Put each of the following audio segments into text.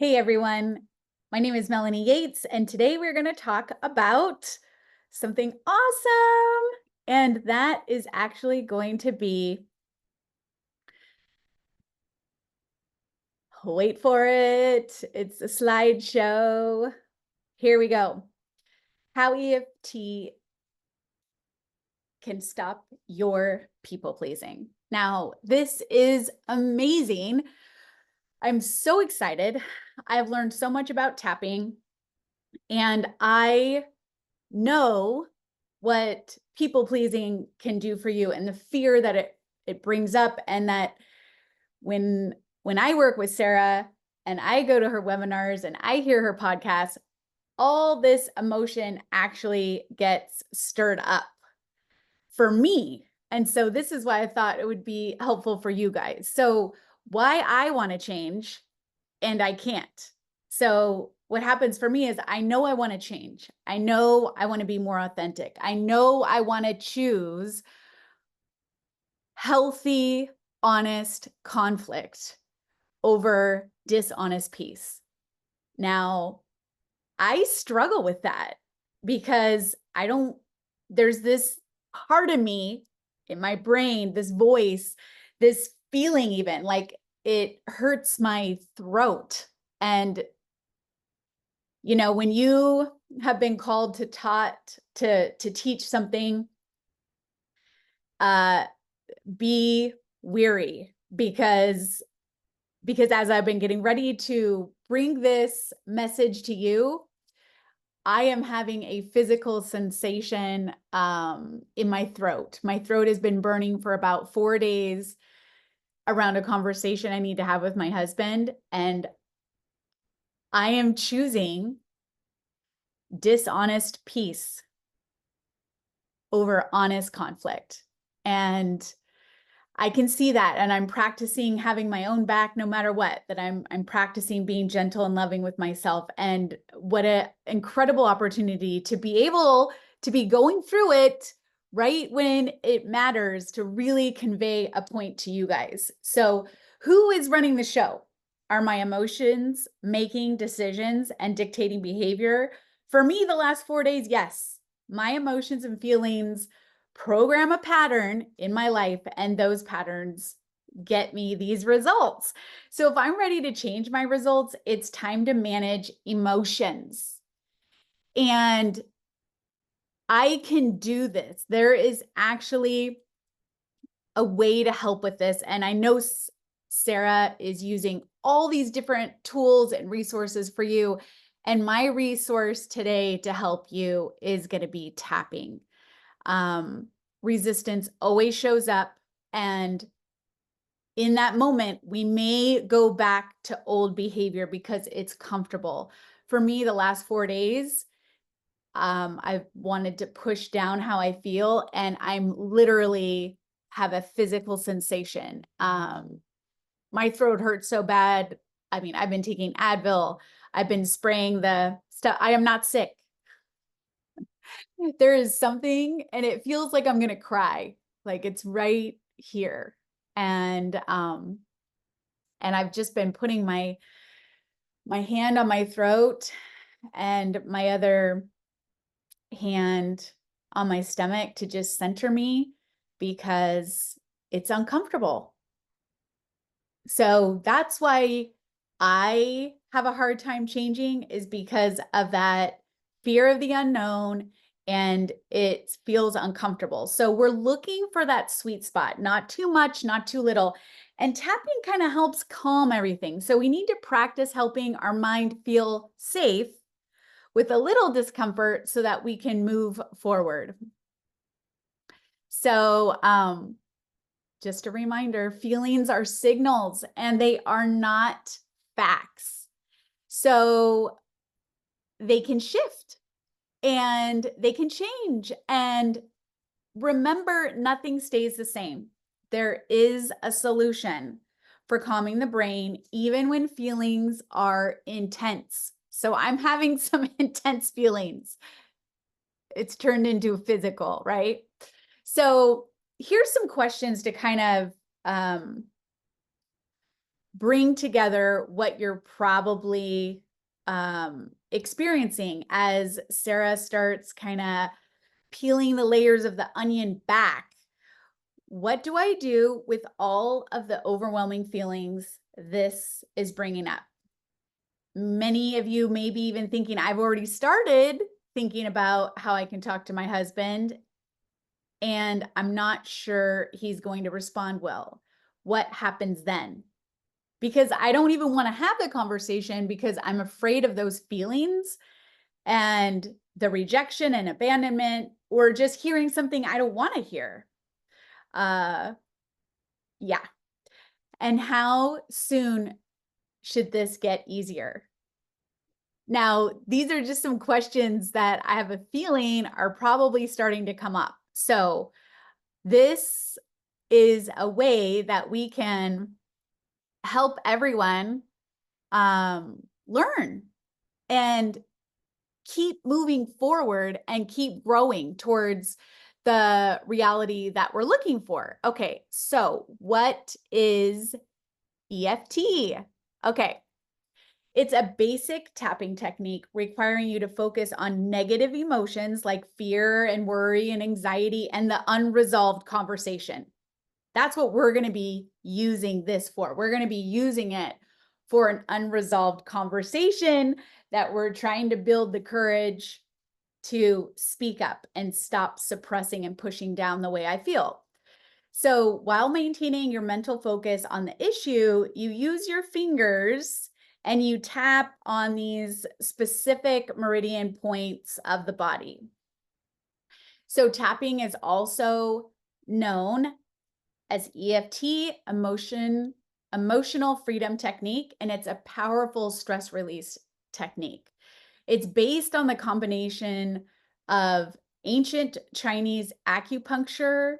Hey everyone, my name is Melanie Yates, and today we're going to talk about something awesome. And that is actually going to be, wait for it, it's a slideshow. Here we go. How EFT can stop your people pleasing. Now, this is amazing. I'm so excited. I've learned so much about tapping, and I know what people pleasing can do for you and the fear that it brings up, and that when I work with Sarah and I go to her webinars and I hear her podcast, all this emotion actually gets stirred up for me. And so this is why I thought it would be helpful for you guys. So why I want to change and I can't. So what happens for me is I know I want to change. I know I want to be more authentic. I know I want to choose healthy, honest conflict over dishonest peace. Now, I struggle with that because there's this part of me in my brain, this voice, this feeling, even like it hurts my throat. And when you have been called to teach something, be weary, because as I've been getting ready to bring this message to you, I am having a physical sensation in my throat. My throat has been burning for about 4 days around a conversation I need to have with my husband, and I am choosing dishonest peace over honest conflict. And I can see that, and I'm practicing having my own back no matter what, that I'm practicing being gentle and loving with myself. And what an incredible opportunity to be able to be going through it right when it matters, to really convey a point to you guys. So who is running the show? Are my emotions making decisions and dictating behavior? For me, the last 4 days, yes. My emotions and feelings program a pattern in my life, and those patterns get me these results. So if I'm ready to change my results, it's time to manage emotions. And I can do this. There is actually a way to help with this. And I know Sarah is using all these different tools and resources for you. And my resource today to help you is going to be tapping. Resistance always shows up, and in that moment, we may go back to old behavior because it's comfortable. For me, the last 4 days, I've wanted to push down how I feel, and I'm literally have a physical sensation. My throat hurts so bad. I mean, I've been taking Advil. I've been spraying the stuff. I am not sick. There is something, and it feels like I'm gonna cry, like it's right here. And I've just been putting my hand on my throat and my other hand on my stomach to just center me, because it's uncomfortable. So that's why I have a hard time changing, is because of that fear of the unknown, and it feels uncomfortable. So we're looking for that sweet spot, not too much, not too little. And tapping kind of helps calm everything. So we need to practice helping our mind feel safe with a little discomfort so that we can move forward. So, just a reminder, feelings are signals and they are not facts. So they can shift and they can change. And remember, nothing stays the same. There is a solution for calming the brain, even when feelings are intense. So I'm having some intense feelings. It's turned into physical, right? So here's some questions to kind of bring together what you're probably experiencing as Sarah starts kind of peeling the layers of the onion back. What do I do with all of the overwhelming feelings this is bringing up? Many of you may be even thinking, I've already started thinking about how I can talk to my husband, and I'm not sure he's going to respond well. What happens then? Because I don't even want to have the conversation because I'm afraid of those feelings and the rejection and abandonment, or just hearing something I don't want to hear. Yeah. And how soon should this get easier? Now, these are just some questions that I have a feeling are probably starting to come up. So this is a way that we can help everyone learn and keep moving forward and keep growing towards the reality that we're looking for. Okay, so what is EFT? Okay, it's a basic tapping technique requiring you to focus on negative emotions like fear and worry and anxiety and the unresolved conversation. That's what we're going to be using this for. We're going to be using it for an unresolved conversation that we're trying to build the courage to speak up and stop suppressing and pushing down the way I feel. So while maintaining your mental focus on the issue, you use your fingers and you tap on these specific meridian points of the body. So tapping is also known as EFT, emotional freedom technique, and it's a powerful stress release technique. It's based on the combination of ancient Chinese acupuncture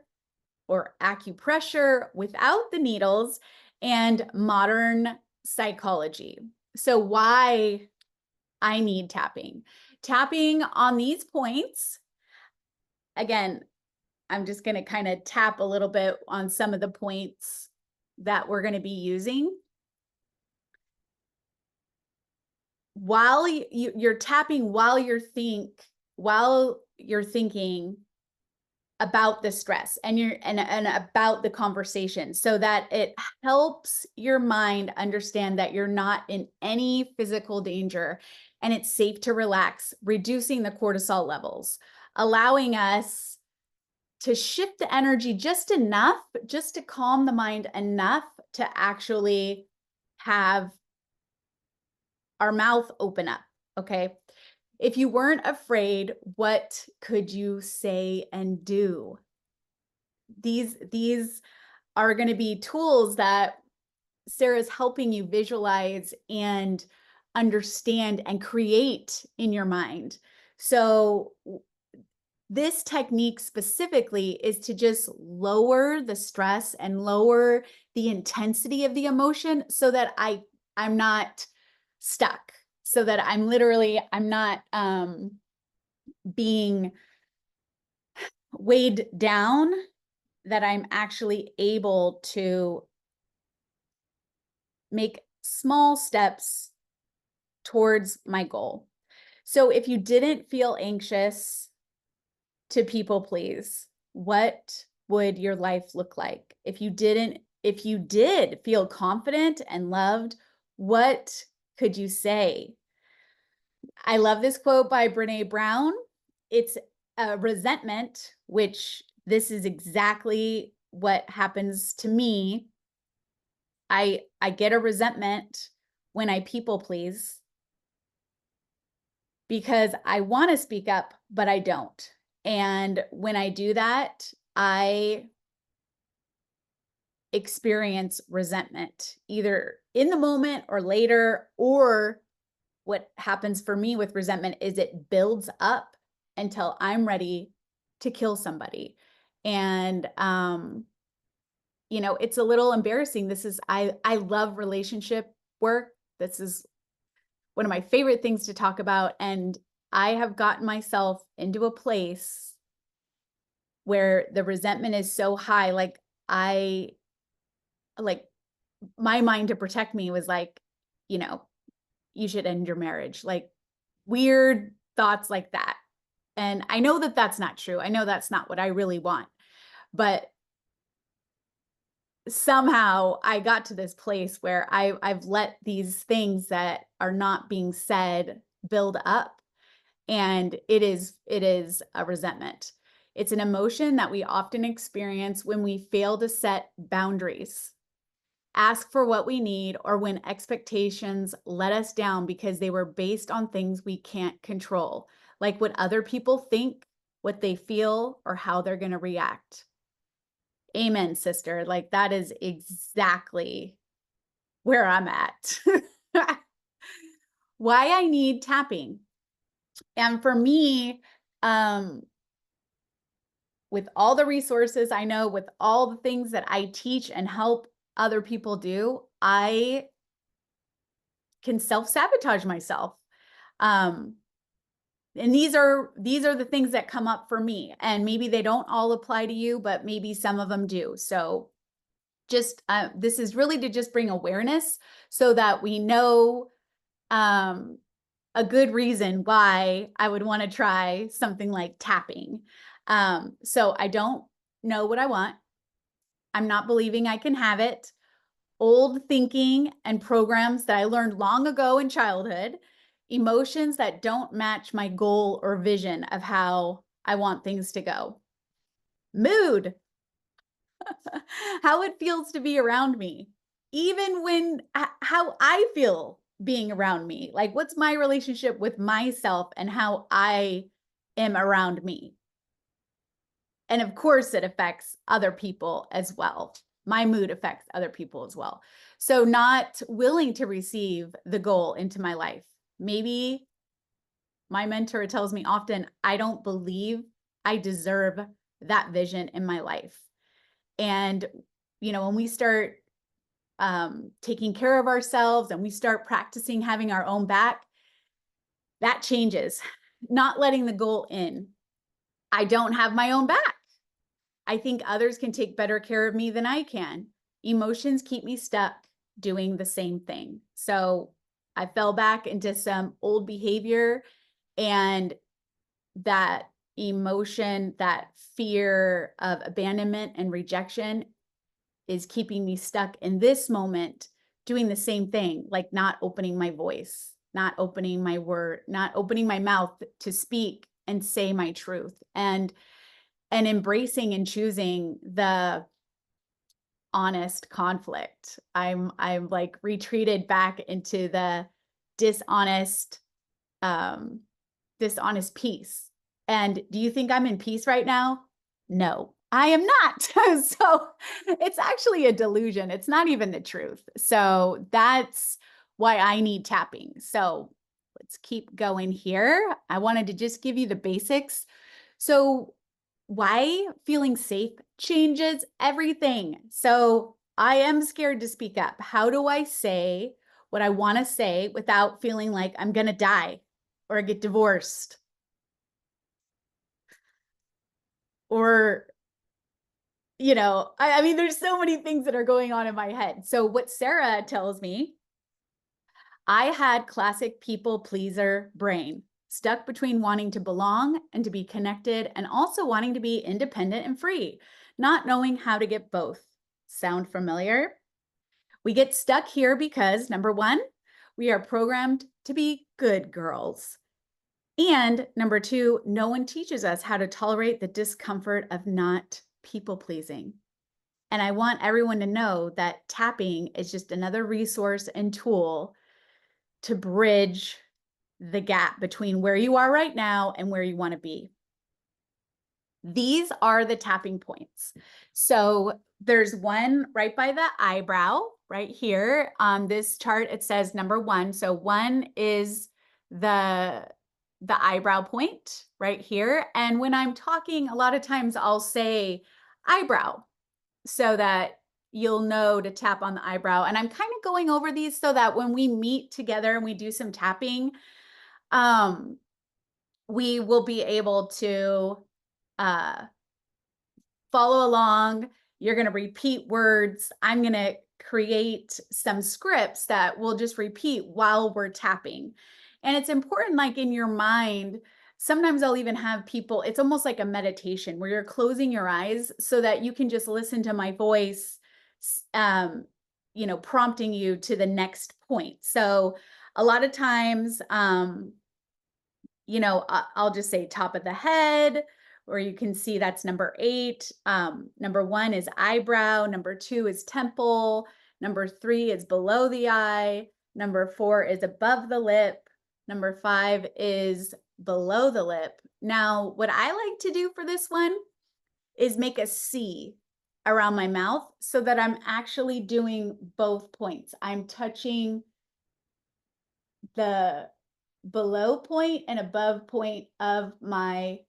or acupressure without the needles and modern psychology. So why I need tapping? Tapping on these points, again, I'm just going to kind of tap a little bit on some of the points that we're going to be using. While you're tapping, while you're thinking about the stress and and about the conversation, so that it helps your mind understand that you're not in any physical danger and it's safe to relax, reducing the cortisol levels, allowing us to shift the energy just enough, just to calm the mind enough to actually have our mouth open up. Okay. If you weren't afraid, what could you say and do? These are going to be tools that Sarah's helping you visualize and understand and create in your mind. So this technique specifically is to just lower the stress and lower the intensity of the emotion so that I'm not stuck, so that I'm not being weighed down, that I'm actually able to make small steps towards my goal. So if you didn't feel anxious to people please, what would your life look like? If you did feel confident and loved, what could you say? I love this quote by Brené Brown. It's a resentment, which this is exactly what happens to me. I get a resentment when I people please because I want to speak up, but I don't. And when I do that, I experience resentment either in the moment or later, or what happens for me with resentment is it builds up until I'm ready to kill somebody. And, it's a little embarrassing. I love relationship work. This is one of my favorite things to talk about. And I have gotten myself into a place where the resentment is so high. Like my mind to protect me was like, you know, you should end your marriage, like weird thoughts like that. And I know that that's not true. I know that's not what I really want. But somehow I got to this place where I've let these things that are not being said build up. And it is a resentment. It's an emotion that we often experience when we fail to set boundaries, ask for what we need, or when expectations let us down because they were based on things we can't control, like what other people think, what they feel, or how they're going to react. Amen, sister. Like that is exactly where I'm at. Why I need tapping. And for me, um, with all the resources I know, with all the things that I teach and help other people do, I can self-sabotage myself. Um, and these are the things that come up for me. And maybe they don't all apply to you, but maybe some of them do. So just this is really to just bring awareness so that we know a good reason why I would want to try something like tapping. So I don't know what I want. I'm not believing I can have it. Old thinking and programs that I learned long ago in childhood, emotions that don't match my goal or vision of how I want things to go. Mood, how it feels to be around me, even when how I feel being around me. Like, what's my relationship with myself and how I am around me? And of course, it affects other people as well. My mood affects other people as well. So, not willing to receive the goal into my life. Maybe my mentor tells me often, I don't believe I deserve that vision in my life. And, when we start taking care of ourselves and we start practicing having our own back, that changes. Not letting the goal in. I don't have my own back. I think others can take better care of me than I can. Emotions keep me stuck doing the same thing. So I fell back into some old behavior, and that emotion, that fear of abandonment and rejection is keeping me stuck in this moment doing the same thing, like not opening my voice, not opening my word, not opening my mouth to speak and say my truth, and embracing and choosing the honest conflict. I'm like retreated back into the dishonest um dishonest peace. And do you think I'm in peace right now? No, I am not. So it's actually a delusion. It's not even the truth. So that's why I need tapping. So let's keep going here. I wanted to just give you the basics. So why feeling safe changes everything. So I am scared to speak up. How do I say what I want to say without feeling like I'm going to die or get divorced or I mean, there's so many things that are going on in my head. So what Sarah tells me, I had classic people pleaser brain, stuck between wanting to belong and to be connected and also wanting to be independent and free, not knowing how to get both. Sound familiar? We get stuck here because number one, we are programmed to be good girls. And number two, no one teaches us how to tolerate the discomfort of not people pleasing. And I want everyone to know that tapping is just another resource and tool to bridge the gap between where you are right now and where you want to be. These are the tapping points. So there's one right by the eyebrow right here. On this chart, it says number one. So one is the eyebrow point right here. And when I'm talking, a lot of times I'll say eyebrow so that you'll know to tap on the eyebrow. And I'm kind of going over these so that when we meet together and we do some tapping, we will be able to follow along. You're going to repeat words. I'm going to create some scripts that we'll just repeat while we're tapping. And it's important, like in your mind, sometimes I'll even have people, it's almost like a meditation where you're closing your eyes so that you can just listen to my voice, prompting you to the next point. So a lot of times, I'll just say top of the head, or you can see that's number 8. Number 1 is eyebrow. Number 2 is temple. Number 3 is below the eye. Number 4 is above the lip. Number 5 is below the lip. Now, what I like to do for this one is make a C around my mouth so that I'm actually doing both points. I'm touching the below point and above point of my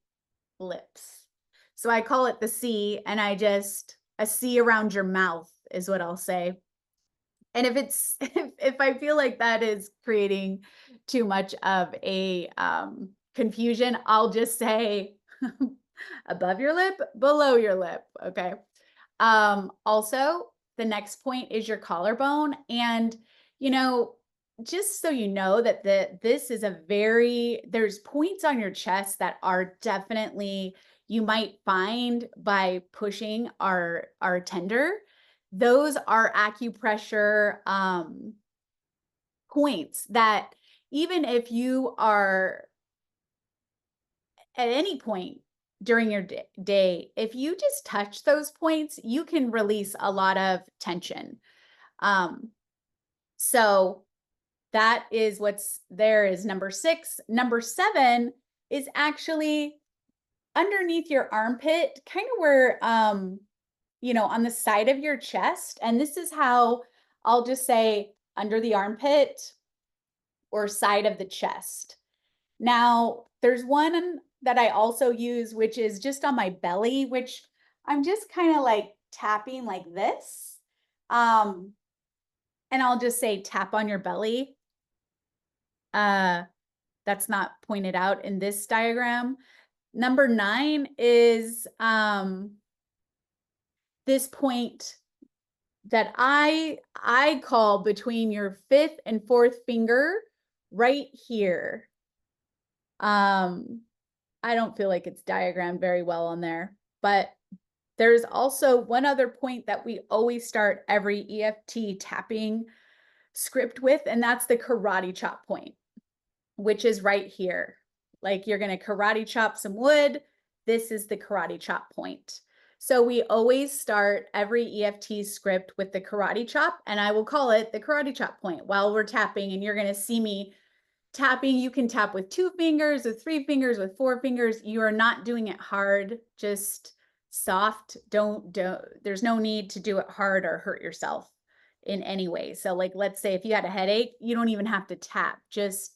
lips. So I call it the C, and a C around your mouth is what I'll say. And if it's if I feel like that is creating too much of a confusion, I'll just say above your lip, below your lip. Okay. Also, the next point is your collarbone. And, just so you know that this is there's points on your chest that are definitely, you might find by pushing our tender. Those are acupressure points that even if you are at any point during your day, if you just touch those points, you can release a lot of tension. So that is what's there is number 6. Number 7 is actually underneath your armpit, kind of where, on the side of your chest. And this is how I'll just say under the armpit or side of the chest. Now, there's one that I also use, which is just on my belly, which I'm just kind of like tapping like this. And I'll just say tap on your belly. That's not pointed out in this diagram. Number 9 is this point that I call between your 5th and 4th finger right here. I don't feel like it's diagrammed very well on there, but there's also one other point that we always start every EFT tapping script with, and that's the karate chop point, which is right here. Like you're going to karate chop some wood. This is the karate chop point. So we always start every EFT script with the karate chop, and I will call it the karate chop point while we're tapping, and you're going to see me tapping. You can tap with 2 fingers, with 3 fingers, with 4 fingers. You are not doing it hard, just soft. Don't there's no need to do it hard or hurt yourself in any way. So like, let's say if you had a headache, you don't even have to tap. Just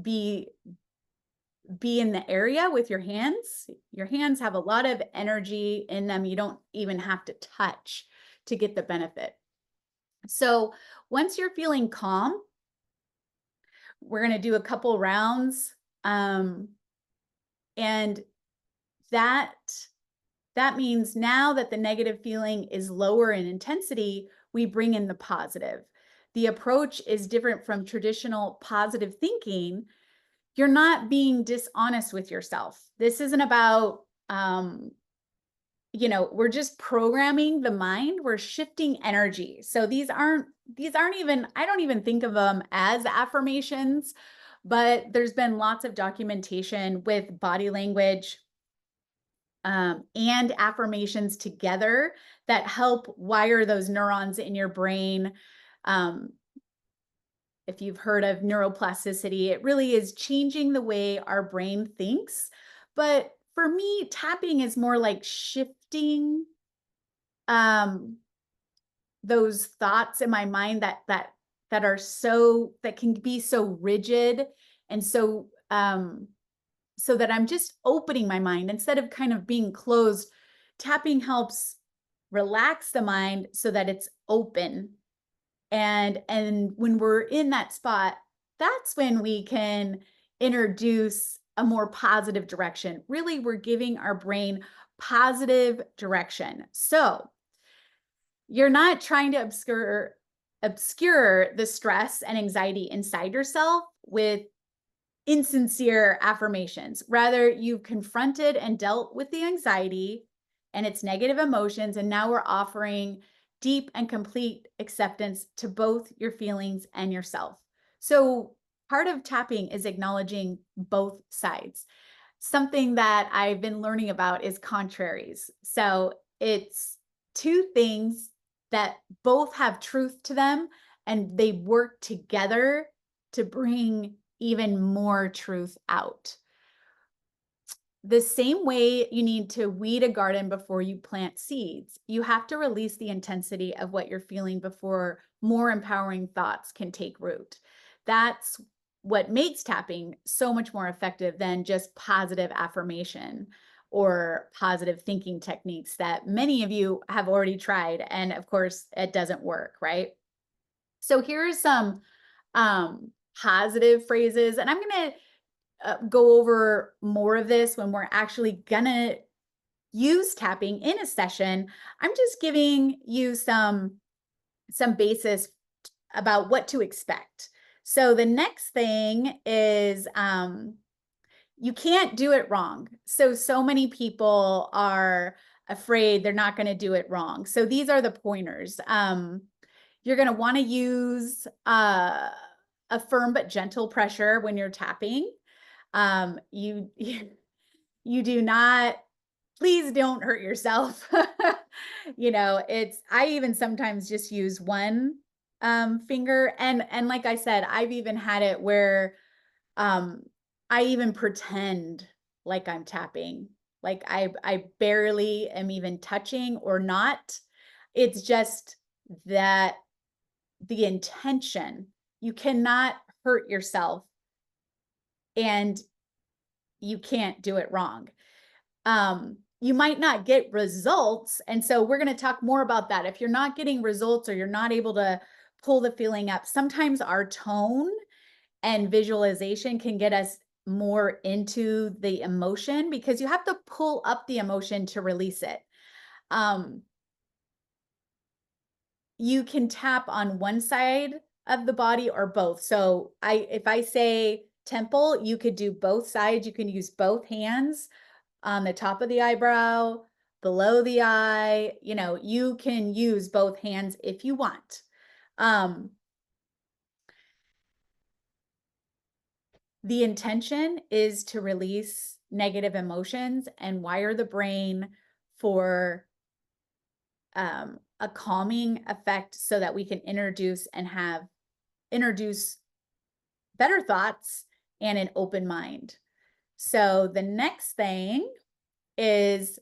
be in the area with your hands. Your hands have a lot of energy in them. You don't even have to touch to get the benefit. So once you're feeling calm, we're going to do a couple rounds. And that means now that the negative feeling is lower in intensity, we bring in the positive. The approach is different from traditional positive thinking. You're not being dishonest with yourself. This isn't about, we're just programming the mind. We're shifting energy. So these aren't even, I don't even think of them as affirmations, but there's been lots of documentation with body language and affirmations together that help wire those neurons in your brain. If you've heard of neuroplasticity, it really is changing the way our brain thinks. But for me, tapping is more like shifting those thoughts in my mind that can be so rigid, and so that I'm just opening my mind instead of kind of being closed. Tapping helps relax the mind so that it's open. And when we're in that spot, that's when we can introduce a more positive direction. Really, we're giving our brain positive direction. So You're not trying to obscure the stress and anxiety inside yourself with insincere affirmations. Rather, you've confronted and dealt with the anxiety and its negative emotions, and now we're offering deep and complete acceptance to both your feelings and yourself. So, part of tapping is acknowledging both sides. Something that I've been learning about is contraries. So, it's two things that both have truth to them, and they work together to bring even more truth out. The same way you need to weed a garden before you plant seeds, you have to release the intensity of what you're feeling before more empowering thoughts can take root. That's what makes tapping so much more effective than just positive affirmation or positive thinking techniques that many of you have already tried. And of course, it doesn't work, right? So here's some positive phrases, and I'm going to go over more of this when we're actually gonna use tapping in a session. I'm just giving you some basis about what to expect. So the next thing is you can't do it wrong. So many people are afraid they're not going to do it wrong. So these are the pointers. You're going to want to use a firm but gentle pressure when you're tapping. You you do not, please don't hurt yourself. I even sometimes just use one finger, and like I said, I've even had it where um I even pretend like I'm tapping. Like I barely am even touching or not. It's just that the intention, you cannot hurt yourself and you can't do it wrong. You might not get results. And so we're going to talk more about that. If you're not getting results or you're not able to pull the feeling up, sometimes our tone and visualization can get us more into the emotion because you have to pull up the emotion to release it. You can tap on one side of the body or both. So if I say temple, you could do both sides. You can use both hands on the top of the eyebrow, below the eye. You can use both hands if you want. The intention is to release negative emotions and wire the brain for a calming effect so that we can introduce better thoughts and an open mind. So the next thing is,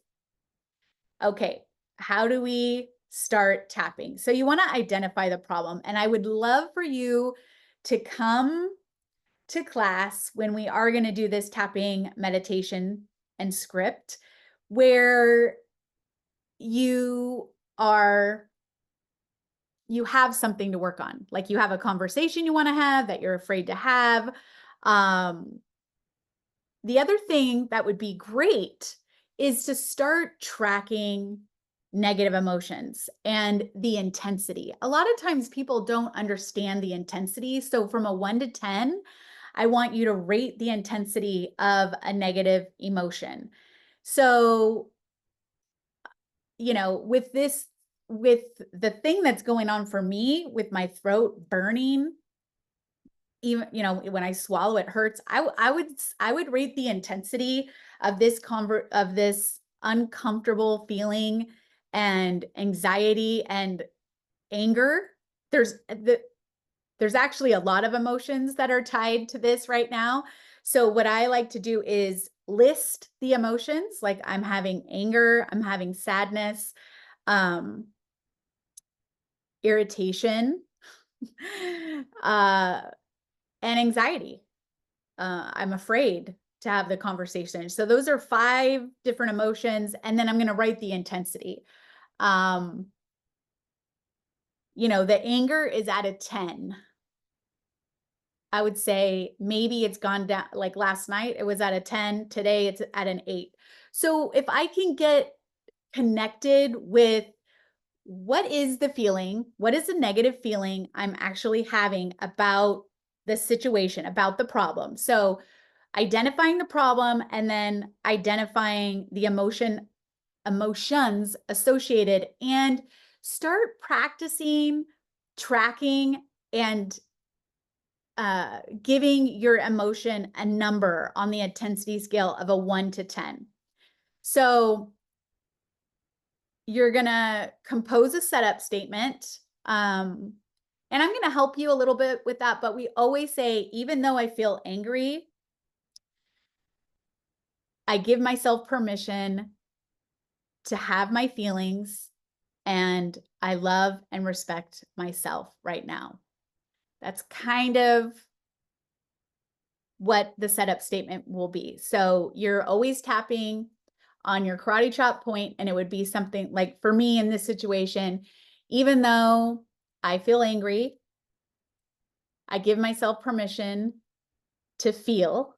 okay, how do we start tapping? So you want to identify the problem. And I would love for you to come to class when we are going to do this tapping meditation and script where you have something to work on. Like you have a conversation you want to have that you're afraid to have. The other thing that would be great is to start tracking negative emotions and the intensity. A lot of times people don't understand the intensity. So from a 1 to 10, I want you to rate the intensity of a negative emotion. So, with the thing that's going on for me with my throat burning, even when I swallow it hurts. I would rate the intensity of this uncomfortable feeling and anxiety and anger. There's actually a lot of emotions that are tied to this right now. So what I like to do is list the emotions. Like I'm having anger, I'm having sadness, irritation, and anxiety. I'm afraid to have the conversation. So those are 5 different emotions. And then I'm going to write the intensity. The anger is at a 10. I would say maybe it's gone down. Like last night, it was at a 10. Today, it's at an 8. So if I can get connected with what is the feeling? What is the negative feeling I'm actually having about the situation, about the problem? So identifying the problem and then identifying the emotions associated, and start practicing tracking and giving your emotion a number on the intensity scale of a 1 to 10. So you're going to compose a setup statement. And I'm going to help you a little bit with that. But we always say, even though I feel angry, I give myself permission to have my feelings, and I love and respect myself right now. That's kind of what the setup statement will be. So you're always tapping on your karate chop point, and it would be something like, for me in this situation, even though I feel angry, I give myself permission to feel,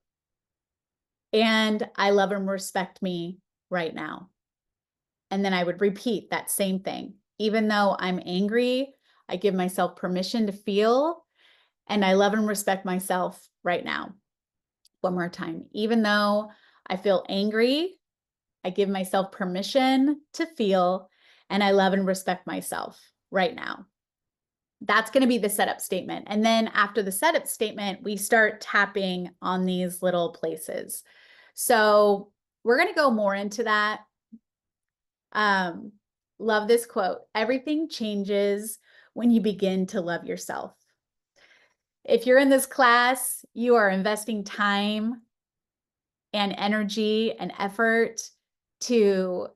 and I love and respect me right now. And then I would repeat that same thing. Even though I'm angry, I give myself permission to feel, and I love and respect myself right now. One more time. Even though I feel angry, I give myself permission to feel, and I love and respect myself right now. That's going to be the setup statement. And then after the setup statement, we start tapping on these little places. So we're going to go more into that. Love this quote. Everything changes when you begin to love yourself. If you're in this class, you are investing time and energy and effort to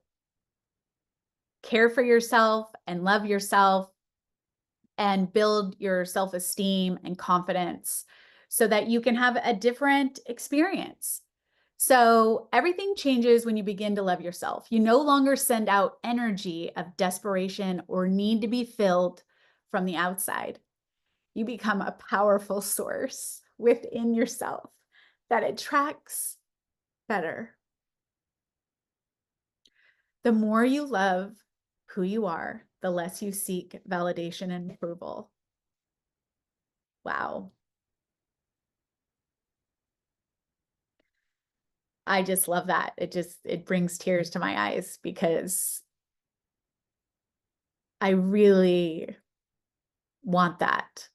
care for yourself and love yourself and build your self-esteem and confidence so that you can have a different experience. So everything changes when you begin to love yourself. You no longer send out energy of desperation or need to be filled from the outside. You become a powerful source within yourself that attracts better. The more you love who you are, the less you seek validation and approval. Wow. I just love that. It brings tears to my eyes because I really want that.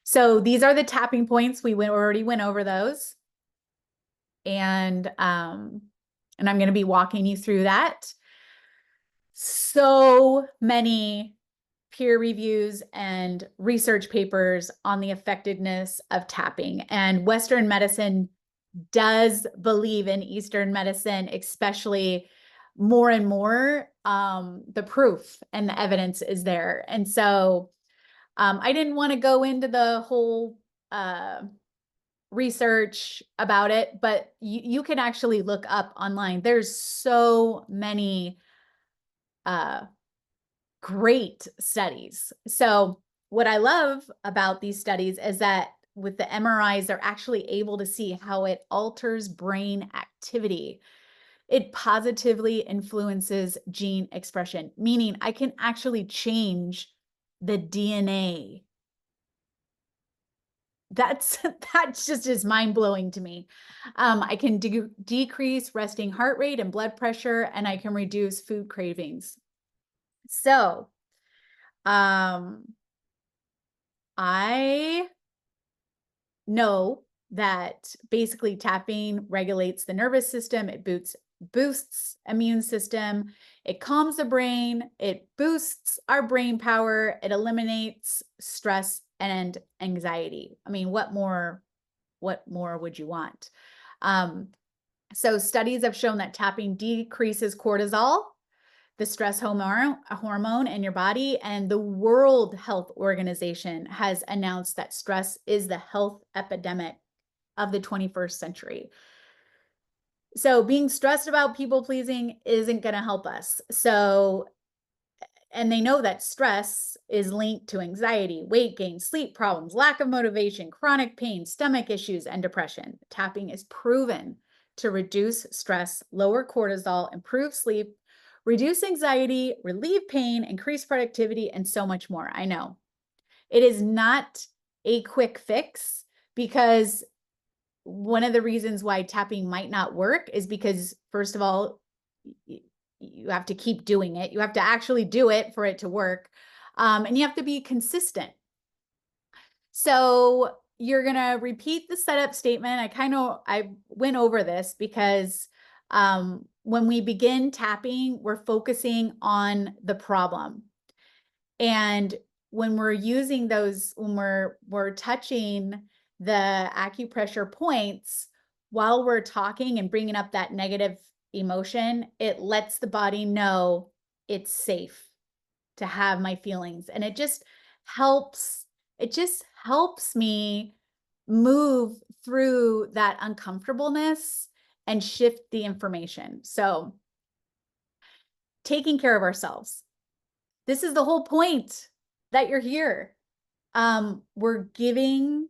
So these are the tapping points. We already went over those. And I'm going to be walking you through that. So many peer reviews and research papers on the effectiveness of tapping. And Western medicine does believe in Eastern medicine, especially more and more. The proof and the evidence is there. And so I didn't want to go into the whole research about it, but you can actually look up online. There's so many great studies. So what I love about these studies is that with the MRIs, they're actually able to see how it alters brain activity. It positively influences gene expression, meaning I can actually change the DNA. That just is mind-blowing to me. I can decrease resting heart rate and blood pressure, and I can reduce food cravings. So, I know that basically tapping regulates the nervous system. It boosts immune system. It calms the brain. It boosts our brain power. It eliminates stress and anxiety. I mean, what more would you want? So studies have shown that tapping decreases cortisol, the stress hormone in your body, and the World Health Organization has announced that stress is the health epidemic of the 21st century. So being stressed about people pleasing isn't going to help us. So, and they know that stress is linked to anxiety, weight gain, sleep problems, lack of motivation, chronic pain, stomach issues, and depression. Tapping is proven to reduce stress, lower cortisol, improve sleep, reduce anxiety, relieve pain, increase productivity, and so much more. I know it is not a quick fix, because one of the reasons why tapping might not work is because, first of all, you have to keep doing it. You have to actually do it for it to work. And you have to be consistent. So you're going to repeat the setup statement. I went over this because when we begin tapping, we're focusing on the problem. And when we're using those, when we're touching the acupressure points while we're talking and bringing up that negative emotion, it lets the body know it's safe to have my feelings. And it just helps me move through that uncomfortableness and shift the information. So taking care of ourselves. This is the whole point that you're here. We're giving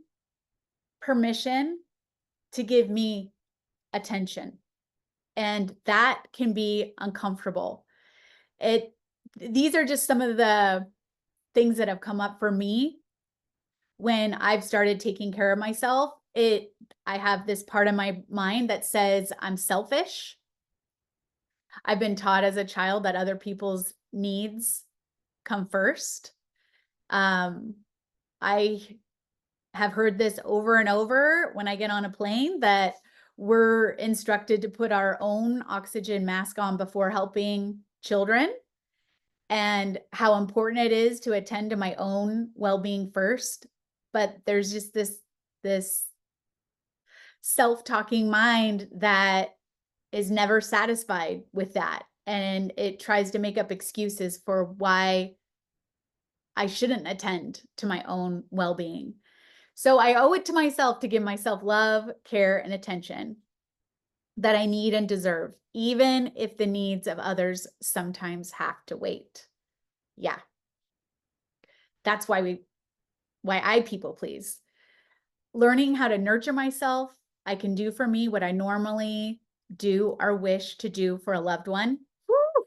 permission to give me attention. And that can be uncomfortable. These are just some of the things that have come up for me when I've started taking care of myself. I have this part of my mind that says I'm selfish. I've been taught as a child that other people's needs come first. I have heard this over and over when I get on a plane, that we're instructed to put our own oxygen mask on before helping children, and how important it is to attend to my own well-being first. But there's just this self-talking mind that is never satisfied with that. And it tries to make up excuses for why I shouldn't attend to my own well-being. So I owe it to myself to give myself love, care, and attention that I need and deserve, even if the needs of others sometimes have to wait. Yeah. That's why I people please. Learning how to nurture myself, I can do for me what I normally do or wish to do for a loved one. Woo!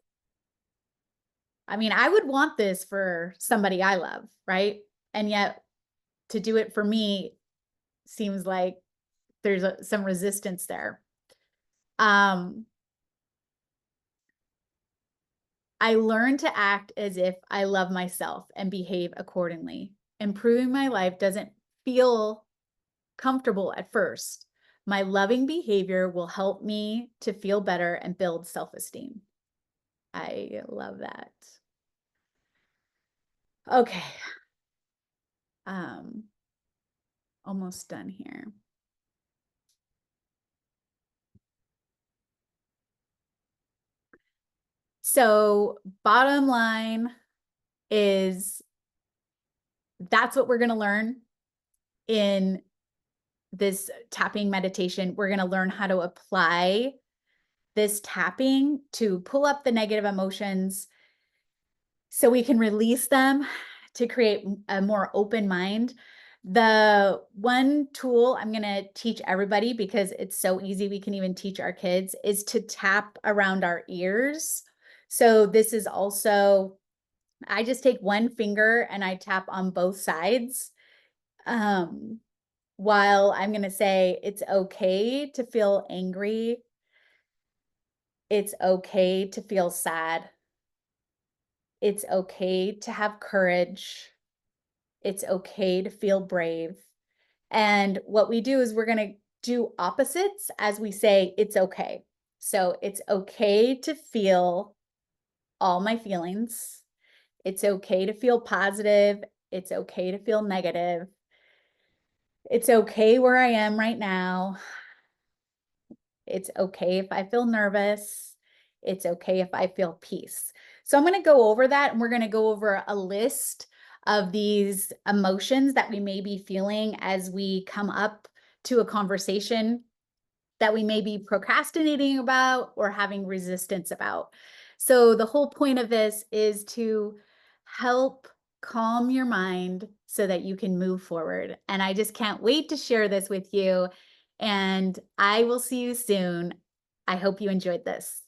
I mean, I would want this for somebody I love, right? And yet to do it for me seems like there's some resistance there. I learned to act as if I love myself and behave accordingly. Improving my life doesn't feel comfortable at first. My loving behavior will help me to feel better and build self-esteem. I love that. Okay. Almost done here. So bottom line is that's what we're going to learn in this tapping meditation. We're going to learn how to apply this tapping to pull up the negative emotions so we can release them, to create a more open mind. The one tool I'm going to teach everybody, because it's so easy, we can even teach our kids, is to tap around our ears. So this is also, I just take one finger and I tap on both sides. While I'm going to say it's okay to feel angry. It's okay to feel sad. It's okay to have courage. It's okay to feel brave. And what we do is we're going to do opposites as we say it's okay. So it's okay to feel all my feelings. It's okay to feel positive. It's okay to feel negative. It's okay where I am right now. It's okay if I feel nervous. It's okay if I feel peace. So I'm going to go over that, and we're going to go over a list of these emotions that we may be feeling as we come up to a conversation that we may be procrastinating about or having resistance about. So the whole point of this is to help calm your mind so that you can move forward. And I just can't wait to share this with you. And I will see you soon. I hope you enjoyed this.